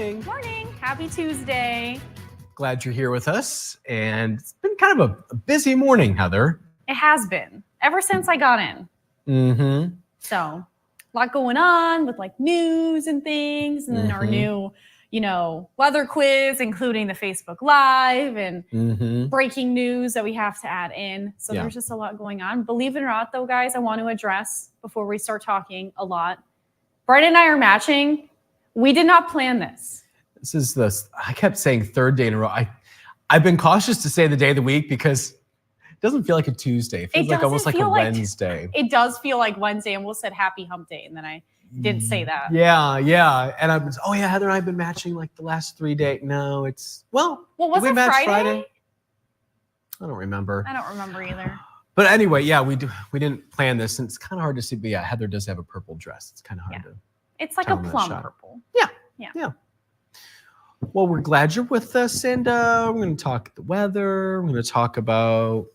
morning. Morning. Happy Tuesday. Glad you're here with us. And it's been kind of a busy morning, Heather. It has been ever since I got in. Mm-hmm. So a lot going on with like news and things, and then our new, weather quiz, including the Facebook Live and breaking news that we have to add in. So there's just a lot going on. Believe it or not, though, guys, I want to address before we start talking a lot. Brett and I are matching. We did not plan this. This is I kept saying third day in a row. I've been cautious to say the day of the week because it doesn't feel like a Tuesday. It feels like almost like a Wednesday. It does feel like Wednesday, and we'll said happy hump day, and then I didn't say that. Yeah. And I was, Heather and I have been matching like the last 3 days. No, it's, was it Friday? I don't remember. I don't remember either. But anyway, we didn't plan this, and it's kind of hard to see. But yeah, Heather does have a purple dress. It's kind of hard to. It's like a plum purple. Yeah. Well, we're glad you're with us, and we're going to talk the weather. We're going to talk about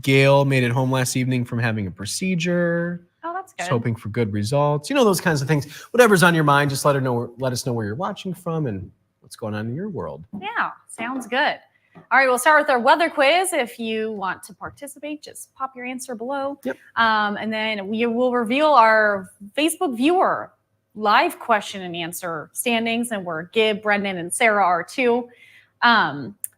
Gail made it home last evening from having a procedure. Oh, that's good. Just hoping for good results. Those kinds of things. Whatever's on your mind, just let us know where you're watching from and what's going on in your world. Yeah, sounds good. All right, we'll start with our weather quiz. If you want to participate, just pop your answer below. Yep. And then we will reveal our Facebook viewer live question and answer standings, and where Gib, Brendan, and Sarah are too.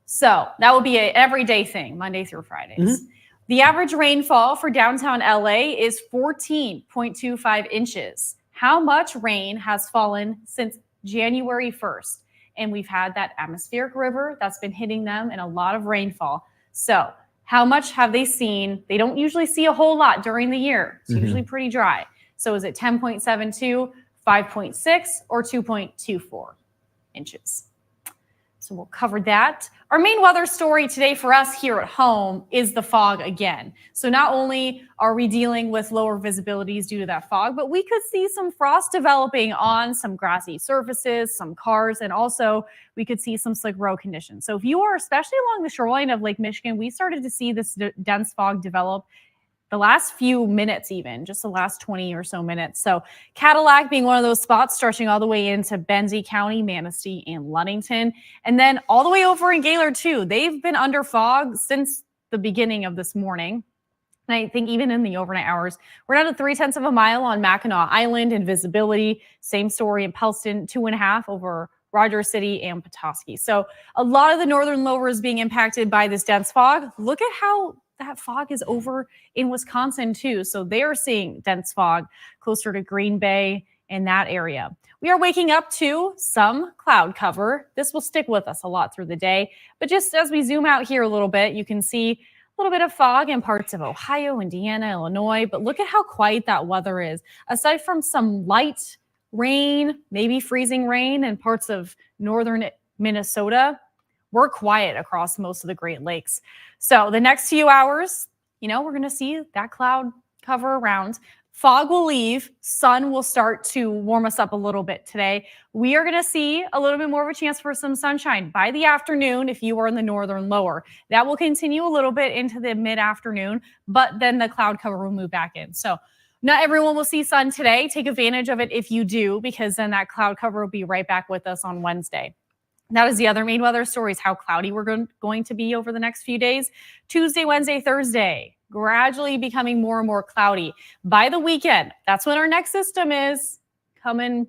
So that will be an everyday thing, Monday through Fridays. The average rainfall for downtown LA is 14.25 inches. How much rain has fallen since January 1st? And we've had that atmospheric river that's been hitting them and a lot of rainfall. So how much have they seen? They don't usually see a whole lot during the year. It's usually pretty dry. So is it 10.72, 5.6, or 2.24 inches? So we'll cover that. Our main weather story today for us here at home is the fog again. So not only are we dealing with lower visibilities due to that fog, but we could see some frost developing on some grassy surfaces, some cars, and also we could see some slick road conditions. So if you are, especially along the shoreline of Lake Michigan, we started to see this dense fog develop the last few minutes, even just the last 20 or so minutes. So Cadillac being one of those spots, stretching all the way into Benzie County, Manistee, and Ludington. And then all the way over in Gaylord too. They've been under fog since the beginning of this morning. And I think even in the overnight hours, we're down to 0.3 of a mile on Mackinac Island in visibility. Same story in Pellston, 2.5 over Rogers City and Petoskey. So a lot of the northern lower is being impacted by this dense fog. Look at how that fog is over in Wisconsin too. So they are seeing dense fog closer to Green Bay in that area. We are waking up to some cloud cover. This will stick with us a lot through the day. But just as we zoom out here a little bit, you can see a little bit of fog in parts of Ohio, Indiana, Illinois. But look at how quiet that weather is. Aside from some light rain, maybe freezing rain in parts of northern Minnesota, we're quiet across most of the Great Lakes. So the next few hours, we're going to see that cloud cover around. Fog will leave. Sun will start to warm us up a little bit today. We are going to see a little bit more of a chance for some sunshine by the afternoon if you are in the northern lower. That will continue a little bit into the mid-afternoon, but then the cloud cover will move back in. So not everyone will see sun today. Take advantage of it if you do, because then that cloud cover will be right back with us on Wednesday. That is the other main weather story, is how cloudy we're going to be over the next few days. Tuesday, Wednesday, Thursday, gradually becoming more and more cloudy. By the weekend, that's when our next system is coming,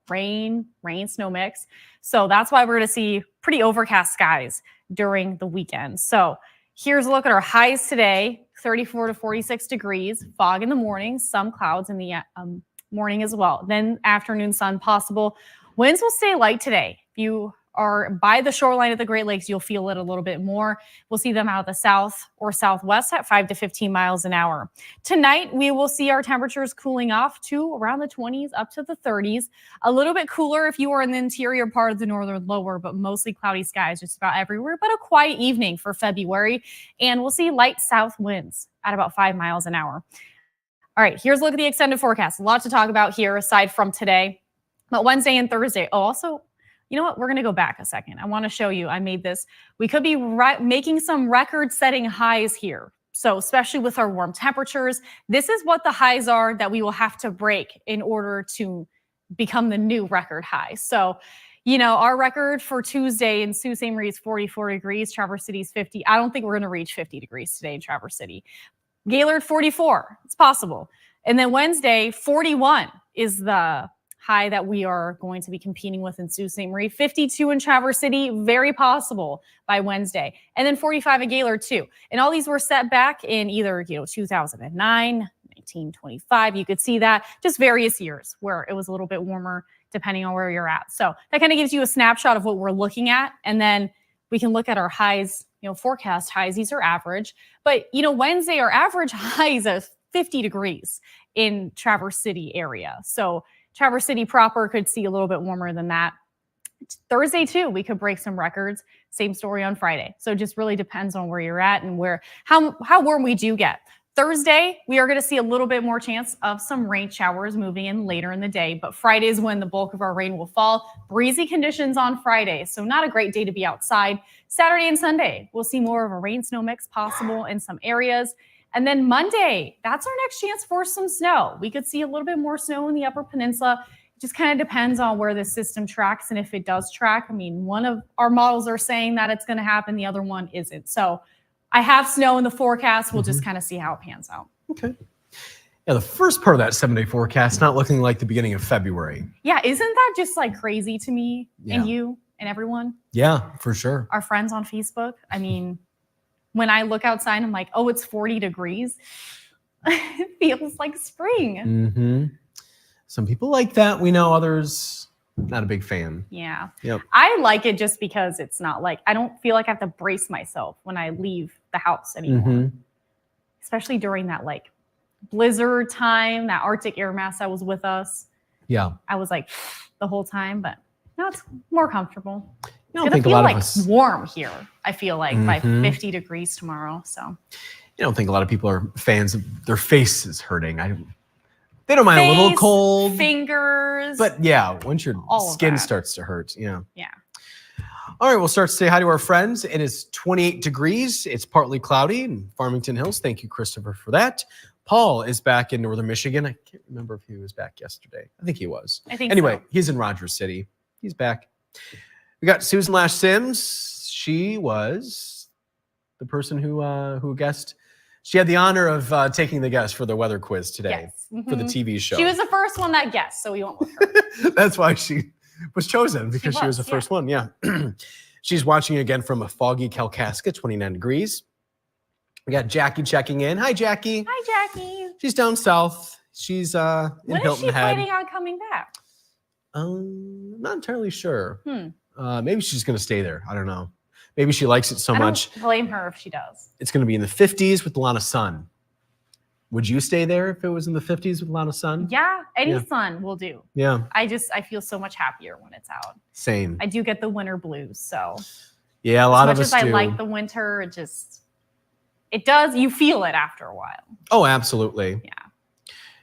rain, snow mix. So that's why we're going to see pretty overcast skies during the weekend. So here's a look at our highs today, 34 to 46 degrees, fog in the morning, some clouds in the morning as well. Then afternoon sun possible. Winds will stay light today. If you are by the shoreline of the Great Lakes, you'll feel it a little bit more. We'll see them out of the south or southwest at 5 to 15 miles an hour. Tonight, we will see our temperatures cooling off to around the 20s up to the 30s. A little bit cooler if you are in the interior part of the northern lower, but mostly cloudy skies just about everywhere. But a quiet evening for February. And we'll see light south winds at about 5 miles an hour. All right, here's a look at the extended forecast. A lot to talk about here aside from today. But Wednesday and Thursday. Oh, also, you know what? We're going to go back a second. I want to show you. I made this. We could be making some record-setting highs here So especially with our warm temperatures, this is what the highs are that we will have to break in order to become the new record high. So, our record for Tuesday in Sault Ste. Marie is 44 degrees. Traverse City is 50. I don't think we're going to reach 50 degrees today in Traverse City. Gaylord, 44. It's possible. And then Wednesday, 41 is the high that we are going to be competing with in Sault Ste. Marie. 52 in Traverse City, very possible by Wednesday. And then 45 at Gaylord too. And all these were set back in either 2009, 1925. You could see that, just various years where it was a little bit warmer depending on where you're at. So that kind of gives you a snapshot of what we're looking at. And then we can look at our highs, forecast highs. These are average. But, Wednesday, our average highs are 50 degrees in Traverse City area. So Traverse City proper could see a little bit warmer than that. Thursday too, we could break some records. Same story on Friday. So it just really depends on where you're at and how warm we do get. Thursday, we are going to see a little bit more chance of some rain showers moving in later in the day, but Friday is when the bulk of our rain will fall. Breezy conditions on Friday, so not a great day to be outside. Saturday and Sunday, we'll see more of a rain-snow mix possible in some areas. And then Monday, that's our next chance for some snow. We could see a little bit more snow in the Upper Peninsula. It just kind of depends on where the system tracks and if it does track. I mean, one of our models are saying that it's going to happen. The other one isn't. So I have snow in the forecast. We'll just kind of see how it pans out. Okay. Yeah, the first part of that 7-day forecast not looking like the beginning of February. Yeah, isn't that just like crazy to me and you and everyone? Yeah, for sure. Our friends on Facebook. I mean, when I look outside, I'm like, oh, it's 40 degrees. It feels like spring. Mm-hmm. Some people like that. We know others, not a big fan. Yeah. Yep. I like it just because it's not like, I don't feel like I have to brace myself when I leave the house anymore. Mm-hmm. Especially during that like blizzard time, that Arctic air mass that was with us. Yeah. I was like the whole time, but now it's more comfortable. I It's don't think gonna feel a lot like of us. warm here, I feel like, by 50 degrees tomorrow. So I don't think a lot of people are fans of their faces hurting. They don't mind a little cold. Fingers. But yeah, once your all of skin that. starts to hurt. Yeah. Yeah. All right, we'll start to say hi to our friends. It is 28 degrees. It's partly cloudy in Farmington Hills. Thank you, Christopher, for that. Paul is back in Northern Michigan. I can't remember if he was back yesterday. I think he was. I think anyway, so. He's in Rogers City. He's back. We got Susan Lash Sims. She was the person who guessed. She had the honor of taking the guess for the weather quiz today for the TV show. She was the first one that guessed, so we went with her. That's why she was chosen, because she was the first one. Yeah. She's watching again from a foggy Kalkaska, 29 degrees. We got Jackie checking in. Hi, Jackie. Hi, Jackie. She's down south. She's in When Hilton is she Head. planning on coming back? Not entirely sure. Maybe she's going to stay there. I don't know. Maybe she likes it so much. I don't blame her if she does. It's going to be in the 50s with a lot of sun. Would you stay there if it was in the 50s with a lot of sun? Yeah, any sun will do. Yeah. I feel so much happier when it's out. Same. I do get the winter blues, so Yeah, a lot of us as much as do. I like the winter, it does, you feel it after a while. Oh, absolutely. Yeah.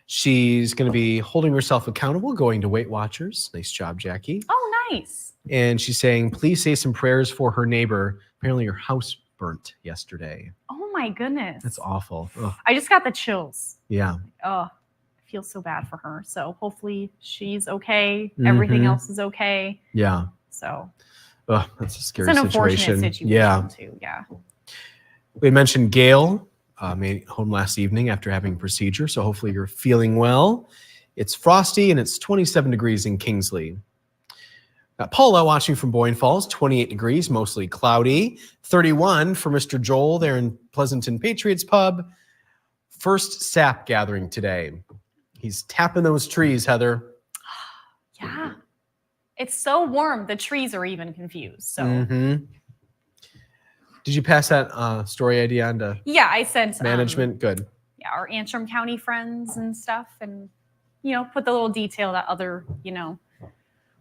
She's going to be holding herself accountable, going to Weight Watchers. Nice job, Jackie. Oh, nice. And she's saying, please say some prayers for her neighbor. Apparently her house burnt yesterday. Oh my goodness. That's awful. Ugh. I just got the chills. Yeah. Oh, I feel so bad for her. So hopefully she's okay. Everything else is okay. Yeah. So Ugh, that's a scary it's an situation. unfortunate situation Yeah. too. Yeah. We had mentioned Gail made it home last evening after having a procedure. So hopefully you're feeling well. It's frosty and it's 27 degrees in Kingsley. Paula watching from Boyne Falls, 28 degrees, mostly cloudy. 31 for Mr. Joel there in Pleasanton Patriots Pub. First sap gathering today. He's tapping those trees, Heather. Yeah. It's so warm. The trees are even confused. So Did you pass that story idea on to yeah, I sent management? Good. Yeah, our Antrim County friends and stuff, and put the little detail that other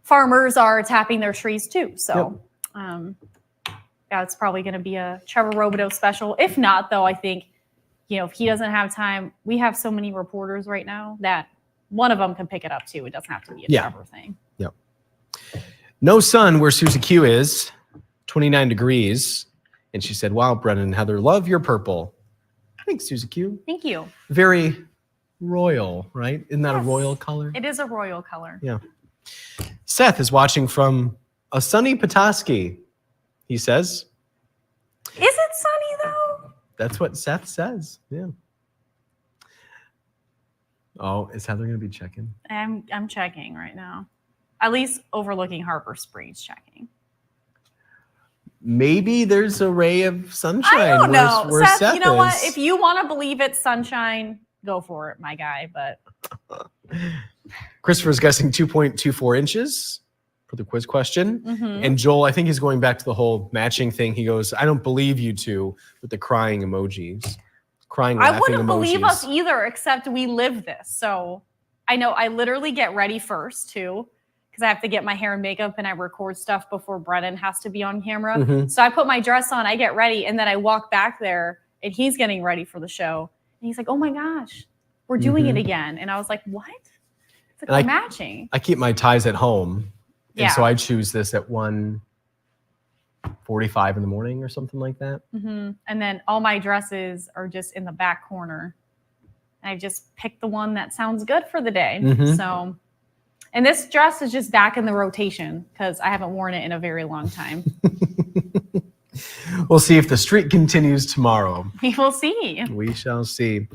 farmers are tapping their trees too. So yeah, it's probably going to be a Trevor Robideau special. If not, though, I think if he doesn't have time, we have so many reporters right now that one of them can pick it up too. It doesn't have to be a Trevor thing. Yep. No sun where Susie Q is, 29 degrees. And she said, wow, Brennan and Heather, love your purple. Thanks, Susie Q. Thank you. Very royal, right? Isn't that a Yes. royal color? It is a royal color. Yeah. Seth is watching from a sunny Petoskey, he says. Is it sunny though? That's what Seth says. Yeah. Oh, is Heather going to be checking? I'm checking right now. At least overlooking Harbor Springs checking. Maybe there's a ray of sunshine. I don't know. Where Seth, you know is. what? If you want to believe it's sunshine, go for it, my guy. But Christopher's guessing 2.24 inches for the quiz question. And Joel, I think he's going back to the whole matching thing. He goes, I don't believe you two with the crying emojis. Crying, laughing I wouldn't emojis. believe us either, except we live this. So I know I literally get ready first too, because I have to get my hair and makeup and I record stuff before Brennan has to be on camera. So I put my dress on, I get ready, and then I walk back there and he's getting ready for the show. And he's like, oh my gosh, we're doing it again. And I was like, what? It's like we're matching. I keep my ties at home. Yeah. And so I choose this at 1:45 in the morning or something like that. And then all my dresses are just in the back corner. I just picked the one that sounds good for the day. So, and this dress is just back in the rotation because I haven't worn it in a very long time. We'll see if the streak continues tomorrow. We will see. We shall see.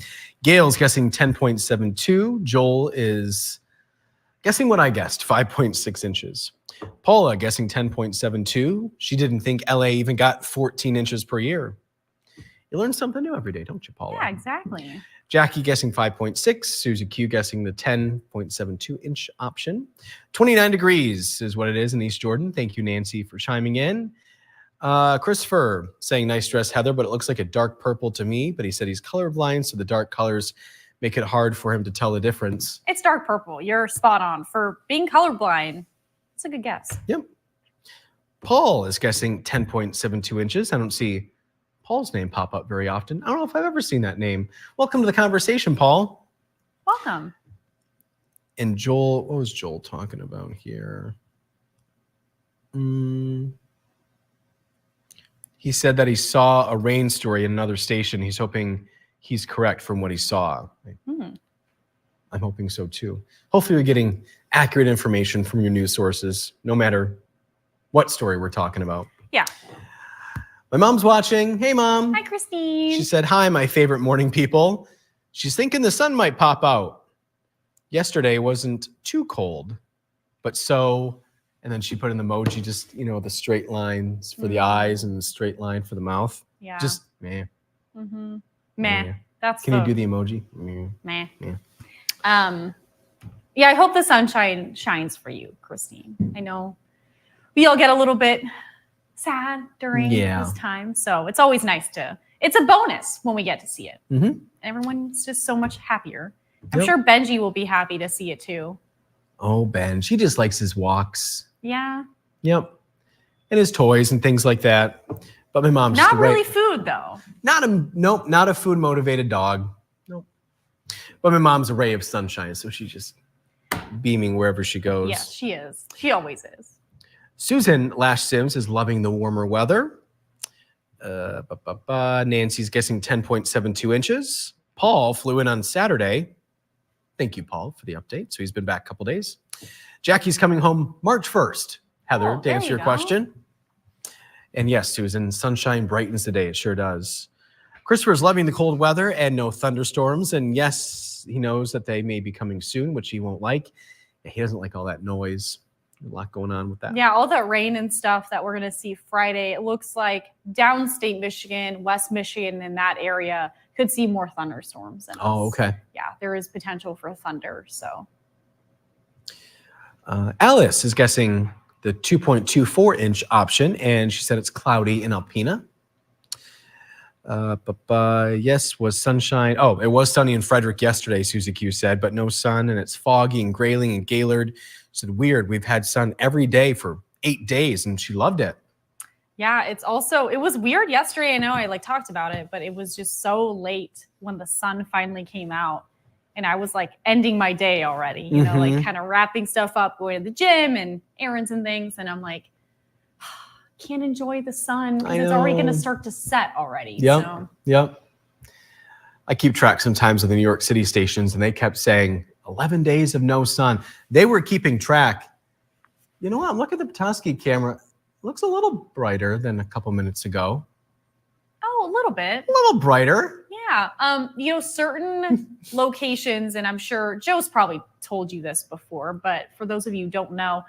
Gail's guessing 10.72. Joel is guessing what I guessed, 5.6 inches. Paula guessing 10.72. She didn't think LA even got 14 inches per year. You learn something new every day, don't you, Paula? Yeah, exactly. Jackie guessing 5.6. Susie Q guessing the 10.72 inch option. 29 degrees is what it is in East Jordan. Thank you, Nancy, for chiming in. Christopher saying nice dress, Heather, but it looks like a dark purple to me. But he said he's colorblind, so the dark colors make it hard for him to tell the difference. It's dark purple. You're spot on. For being colorblind, it's a good guess. Yep. Paul is guessing 10.72 inches. I don't see Paul's name pop up very often. I don't know if I've ever seen that name. Welcome to the conversation, Paul. Welcome. And Joel, what was Joel talking about here? He said that he saw a rain story in another station. He's hoping he's correct from what he saw. I'm hoping so too. Hopefully we're getting accurate information from your news sources, no matter what story we're talking about. Yeah. My mom's watching. Hey, Mom. Hi, Christine. She said, hi, my favorite morning people. She's thinking the sun might pop out. Yesterday wasn't too cold, but so, and then she put an emoji, just, you know, the straight lines for the eyes and the straight line for the mouth. Yeah. Just meh. Meh. Yeah. That's Can you do the emoji? meh. Yeah. Yeah, I hope the sunshine shines for you, Christine. I know we all get a little bit sad during this time. So it's always nice it's a bonus when we get to see it. Everyone's just so much happier. I'm sure Benji will be happy to see it too. Oh, Ben, she just likes his walks. Yeah. Yep. And his toys and things like that. But my mom's not really food though. Not a food motivated dog. Nope. But my mom's a ray of sunshine, so she's just beaming wherever she goes. Yes, she is. She always is. Susan Lash Sims is loving the warmer weather. Nancy's guessing 10.72 inches. Paul flew in on Saturday. Thank you, Paul, for the update. So he's been back a couple days. Jackie's coming home March 1st. Heather, to answer your question. And yes, Susan, sunshine brightens the day. It sure does. Christopher's loving the cold weather and no thunderstorms. And yes, he knows that they may be coming soon, which he won't like. He doesn't like all that noise. A lot going on with that. Yeah, all that rain and stuff that we're going to see Friday. It looks like downstate Michigan, West Michigan, in that area could see more thunderstorms than us. Oh, okay. Yeah, there is potential for thunder. So Alice is guessing the 2.24 inch option, and she said it's cloudy in Alpena. Yes, was sunshine. Oh, it was sunny in Frederick yesterday, Susie Q said, but no sun, and it's foggy in Grayling and Gaylord. She said, weird, we've had sun every day for 8 days, and she loved it. Yeah, it was weird yesterday. I know I talked about it, but it was just so late when the sun finally came out. And I was ending my day already, you know, kind of wrapping stuff up, going to the gym and errands and things. And I'm like, can't enjoy the sun because it's already going to start to set already. Yep. So. Yep. I keep track sometimes of the New York City stations, and they kept saying 11 days of no sun. They were keeping track. You know what? I'm looking at the Petoskey camera. It looks a little brighter than a couple minutes ago. Oh, a little bit. A little brighter. Yeah. Certain locations, and I'm sure Joe's probably told you this before, but for those of you who don't know,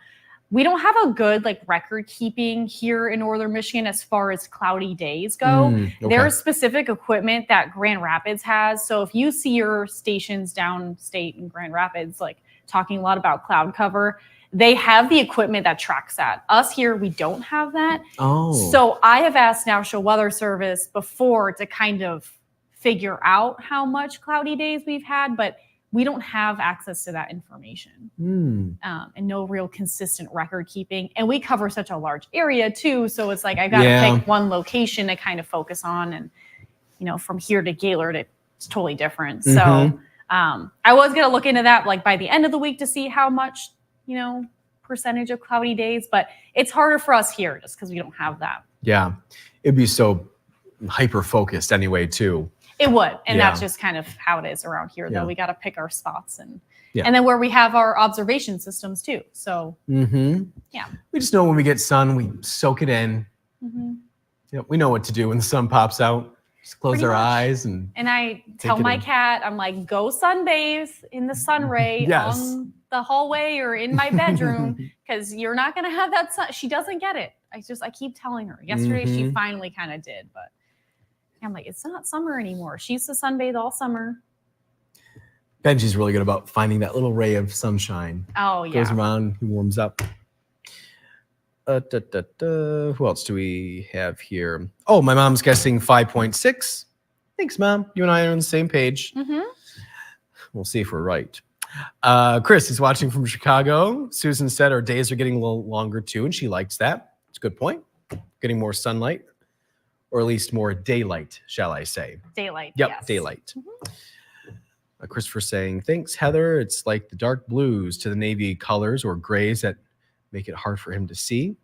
we don't have a good record keeping here in Northern Michigan as far as cloudy days go. Okay. There's specific equipment that Grand Rapids has. So if you see your stations downstate in Grand Rapids, talking a lot about cloud cover, they have the equipment that tracks that. Us here, we don't have that. Oh. So I have asked National Weather Service before to kind of figure out how much cloudy days we've had, but we don't have access to that information and no real consistent record keeping. And we cover such a large area too. So it's I've got to pick one location to kind of focus on. And, from here to Gaylord, it's totally different. So I was going to look into that by the end of the week to see how much, percentage of cloudy days, but it's harder for us here just because we don't have that. Yeah. It'd be so hyper focused anyway too. It would. And that's just kind of how it is around here, though. We got to pick our spots and then where we have our observation systems too. So, yeah. We just know when we get sun, we soak it in. We know what to do when the sun pops out. Just close our eyes. And I tell my cat, I'm like, go sunbathe in the sun ray on the hallway or in my bedroom because you're not going to have that sun. She doesn't get it. I keep telling her. Yesterday, she finally kind of did, but I'm like, it's not summer anymore. She used to sunbathe all summer. Benji's really good about finding that little ray of sunshine. Oh, yeah. Goes around, he warms up. Who else do we have here? Oh, my mom's guessing 5.6. Thanks, Mom. You and I are on the same page. We'll see if we're right. Chris is watching from Chicago. Susan said our days are getting a little longer too, and she likes that. It's a good point. Getting more sunlight. Or at least more daylight, shall I say. Daylight, Yep, yes. daylight. Christopher saying, thanks, Heather. It's like the dark blues to the navy colors or grays that make it hard for him to see.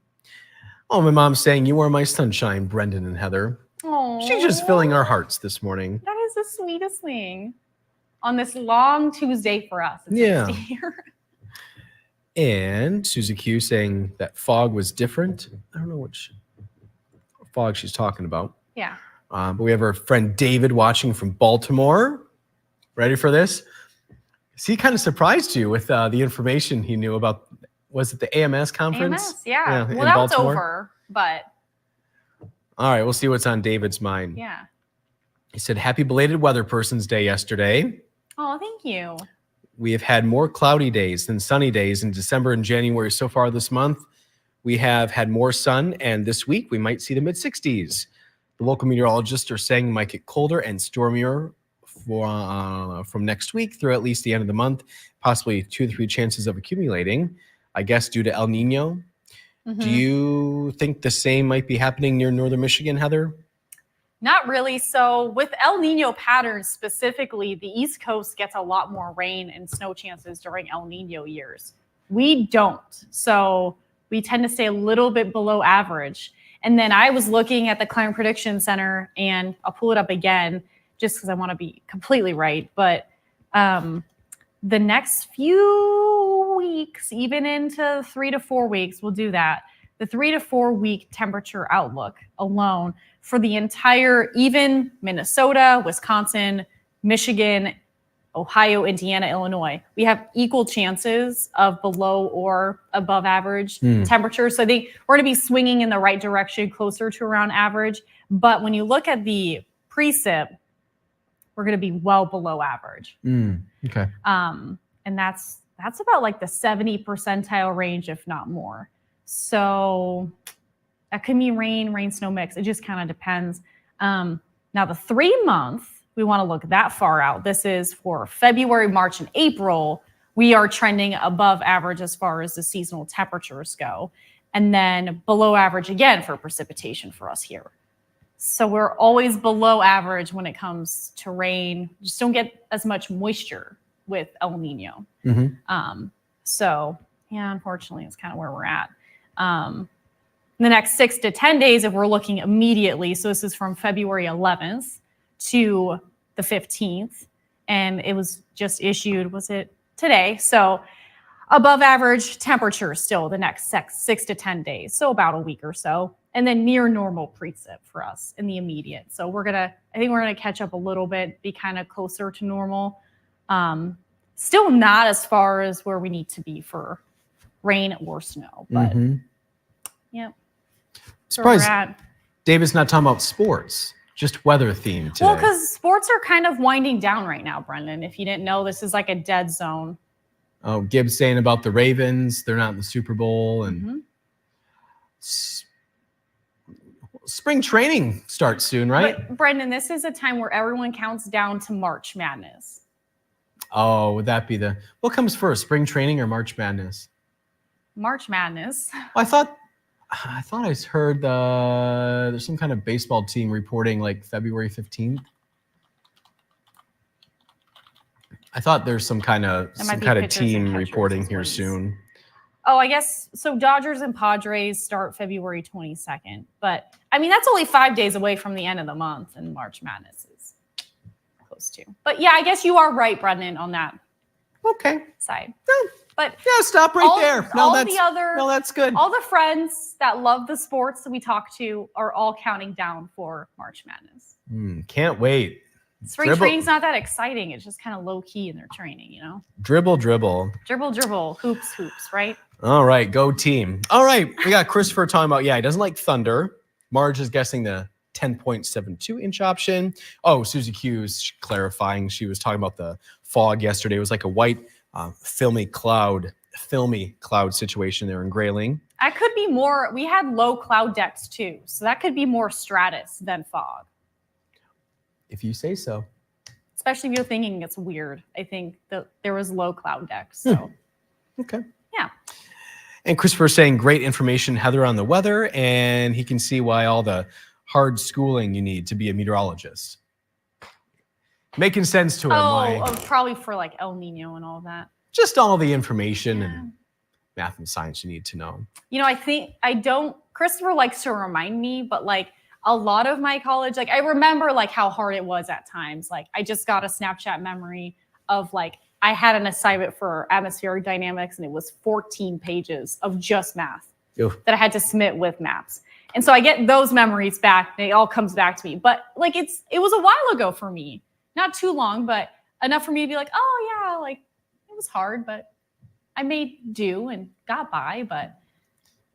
Oh, my mom's saying, you are my sunshine, Brendan and Heather. Aww. She's just filling our hearts this morning. That is the sweetest thing. On this long Tuesday for us. It's yeah. And Susie Q saying that fog was different. I don't know which fog she's talking about. Yeah. But we have our friend David watching from Baltimore. Ready for this? Is he kind of surprised you with the information he knew about? Was it the AMS conference? AMS, yeah. Well, that was over, but. All right, we'll see what's on David's mind. Yeah. He said, happy belated Weather Person's Day yesterday. Oh, thank you. We have had more cloudy days than sunny days in December and January so far this month. We have had more sun, and this week we might see the mid-60s. The local meteorologists are saying it might get colder and stormier from next week through at least the end of the month, possibly 2 to 3 chances of accumulating, I guess due to El Nino. Do you think the same might be happening near northern Michigan, Heather? Not really. So with El Nino patterns specifically, the East Coast gets a lot more rain and snow chances during El Nino years. We don't. So we tend to stay a little bit below average. And then I was looking at the Climate Prediction Center, and I'll pull it up again just because I want to be completely right. But the next few weeks, even into 3 to 4 weeks, we'll do that. The 3 to 4 week temperature outlook alone for the entire, even Minnesota, Wisconsin, Michigan, Ohio, Indiana, Illinois, we have equal chances of below or above average temperatures. So I think we're going to be swinging in the right direction, closer to around average. But when you look at the precip, we're going to be well below average. Okay. And that's about like the 70 percentile range, if not more. So that could mean rain, snow mix. It just kind of depends. Now the 3 month, we want to look that far out. This is for February, March, and April. We are trending above average as far as the seasonal temperatures go. And then below average again for precipitation for us here. So we're always below average when it comes to rain. Just don't get as much moisture with El Nino. So yeah, unfortunately, it's kind of where we're at. The next 6 to 10 days, if we're looking immediately, so this is from February 11th to the 15th, and it was just issued, was it today? So above average temperature still the next 6 to 10 days, so about a week or so, and then near normal precip for us in the immediate. So I think we're gonna catch up a little bit, be kind of closer to normal. Still not as far as where we need to be for rain or snow, but yeah. Surprised David's not talking about sports, just weather themed today. Well, because sports are kind of winding down right now, Brendan. If you didn't know, this is like a dead zone. Oh, Gibbs saying about the Ravens, they're not in the Super Bowl, and spring training starts soon, right? But Brendan, this is a time where everyone counts down to March Madness. Oh, would that be what comes first, spring training or March Madness? March Madness. Well, I thought I heard there's some kind of baseball team reporting like February 15th. I thought there's some kind of team reporting here soon. Oh, I guess so. Dodgers and Padres start February 22nd, but I mean that's only 5 days away from the end of the month, and March Madness is close to. But yeah, I guess you are right, Brendan, on that. Okay. Side. Yeah. But yeah, stop right there. No, that's good. All the friends that love the sports that we talk to are all counting down for March Madness. Can't wait. Spring training's not that exciting. It's just kind of low key in their training, you know? Dribble. Hoops, right? All right, go team. All right, we got Christopher talking about, he doesn't like thunder. Marge is guessing the 10.72 inch option. Oh, Susie Q's clarifying. She was talking about the fog yesterday. It was like a white, filmy cloud situation there in Grayling. That could be more. We had low cloud decks too, so that could be more stratus than fog. If you say so. Especially if you're thinking it's weird. I think that there was low cloud decks. So. Okay. Yeah. And Christopher's saying great information, Heather, on the weather, and he can see why all the hard schooling you need to be a meteorologist. Making sense to him. Probably for like El Nino and all that. Just all the information and math and science you need to know. You know, Christopher likes to remind me, but like a lot of my college, like I remember like how hard it was at times. Like I just got a Snapchat memory of like, I had an assignment for atmospheric dynamics and it was 14 pages of just math that I had to submit with maps. And so I get those memories back and it all comes back to me. But like it was a while ago for me. Not too long, but enough for me to be like, oh yeah, like it was hard, but I made do and got by.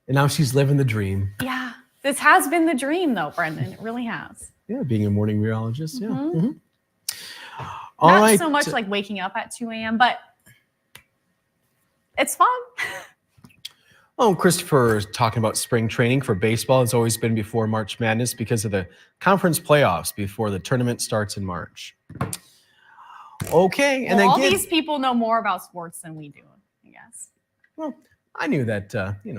And now she's living the dream. Yeah, this has been the dream though, Brendan. It really has. Yeah, being a morning meteorologist. Yeah. Not so much like waking up at 2 a.m., but it's fun. Oh, Christopher is talking about spring training for baseball. It's always been before March Madness because of the conference playoffs before the tournament starts in March. Okay. And then all these people know more about sports than we do, I guess. Well, I knew that,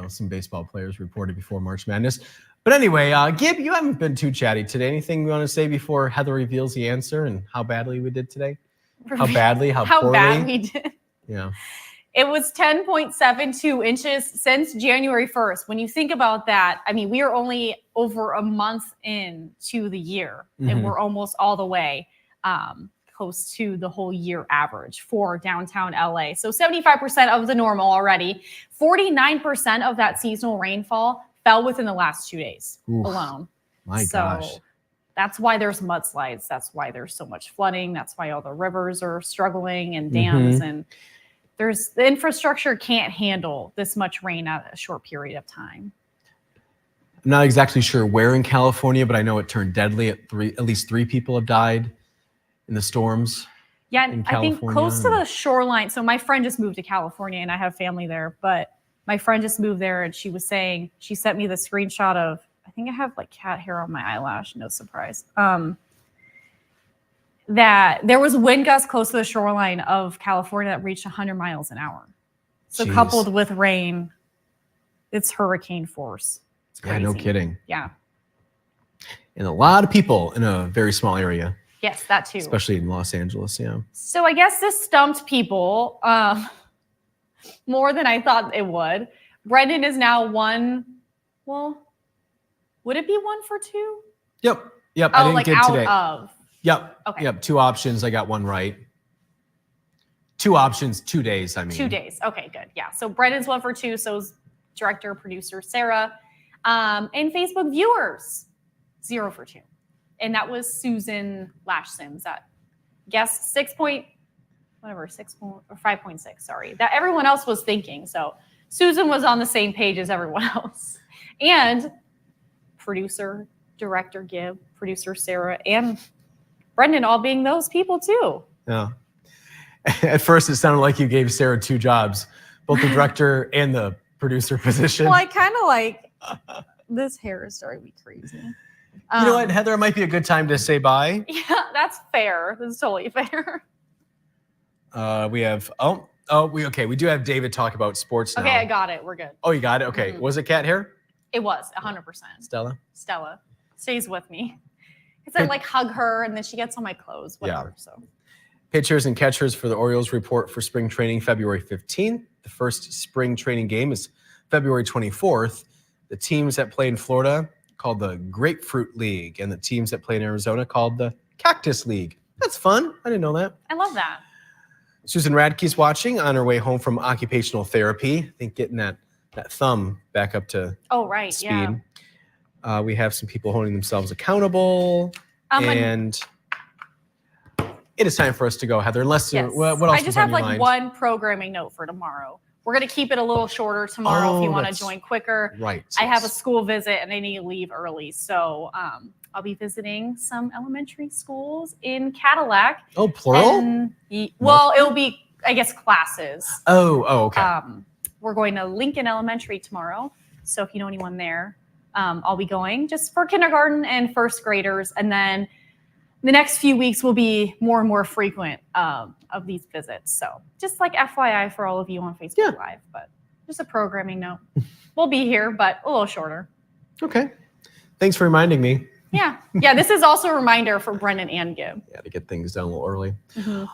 some baseball players reported before March Madness. But anyway, Gib, you haven't been too chatty today. Anything you want to say before Heather reveals the answer and how badly we did today? How badly? How poorly? How bad we did. Yeah. It was 10.72 inches since January 1st. When you think about that, I mean, we are only over a month into the year, and we're almost all the way close to the whole year average for downtown LA. So 75% of the normal already. 49% of that seasonal rainfall fell within the last 2 days alone. My gosh. That's why there's mudslides. That's why there's so much flooding. That's why all the rivers are struggling and dams and the infrastructure can't handle this much rain at a short period of time. I'm not exactly sure where in California, but I know it turned deadly. At least three people have died in the storms. Yeah, I think close to the shoreline. So my friend just moved to California and I have family there, but my friend just moved there and she was saying, she sent me the screenshot of, I think I have like cat hair on my eyelash, no surprise. That there was wind gusts close to the shoreline of California that reached 100 miles an hour. So coupled with rain, it's hurricane force. It's crazy. Yeah, no kidding. Yeah. And a lot of people in a very small area. Yes, that too. Especially in Los Angeles, yeah. So I guess this stumped people more than I thought it would. Brendan is now would it be 1 for 2? Yep. Oh, I didn't like get out today. of. Yep. Okay. Yep. 2 options. I got 1 right. 2 options, 2 days. I mean, 2 days. Okay, good. Yeah. So Brendan's 1 for 2. So's director, producer Sarah. And Facebook viewers, 0 for 2. And that was Susan Lash Sims that guessed 6 point, whatever, 6 point, or 5.6. Sorry. That everyone else was thinking. So Susan was on the same page as everyone else. And producer, director Gib, producer Sarah, and Brendan all being those people too. Yeah. At first, it sounded like you gave Sarah 2 jobs, both the director and the producer position. Well, I kind of like this hair is starting to be crazy. You know what, Heather? It might be a good time to say bye. Yeah, that's fair. That's totally fair. We have we do have David talk about sports now. Okay, I got it. We're good. Oh, you got it. Okay, was it cat hair? It was 100%. Stella stays with me because I like hug her and then she gets on my clothes. Whatever. Yeah. So. Pitchers and catchers for the Orioles report for spring training February 15th. The first spring training game is February 24th. The teams that play in Florida called the Grapefruit League, and the teams that play in Arizona called the Cactus League. That's fun. I didn't know that. I love that. Susan Radke's watching on her way home from occupational therapy. I think getting that thumb back up to speed. Yeah. We have some people holding themselves accountable, and it is time for us to go, Heather. Unless what else? I just have like one programming note for tomorrow. We're going to keep it a little shorter tomorrow if you want to join quicker. Right. I have a school visit and I need to leave early. So I'll be visiting some elementary schools in Cadillac. Oh, plural? And, well, it'll be, I guess, classes. Oh, okay. We're going to Lincoln Elementary tomorrow. So if you know anyone there, I'll be going just for kindergarten and first graders. And then the next few weeks will be more and more frequent of these visits. So just like FYI for all of you on Facebook Live, but just a programming note. We'll be here, but a little shorter. Okay. Thanks for reminding me. Yeah. Yeah. This is also a reminder for Brendan and Gib. Yeah, to get things done a little early. Mm-hmm.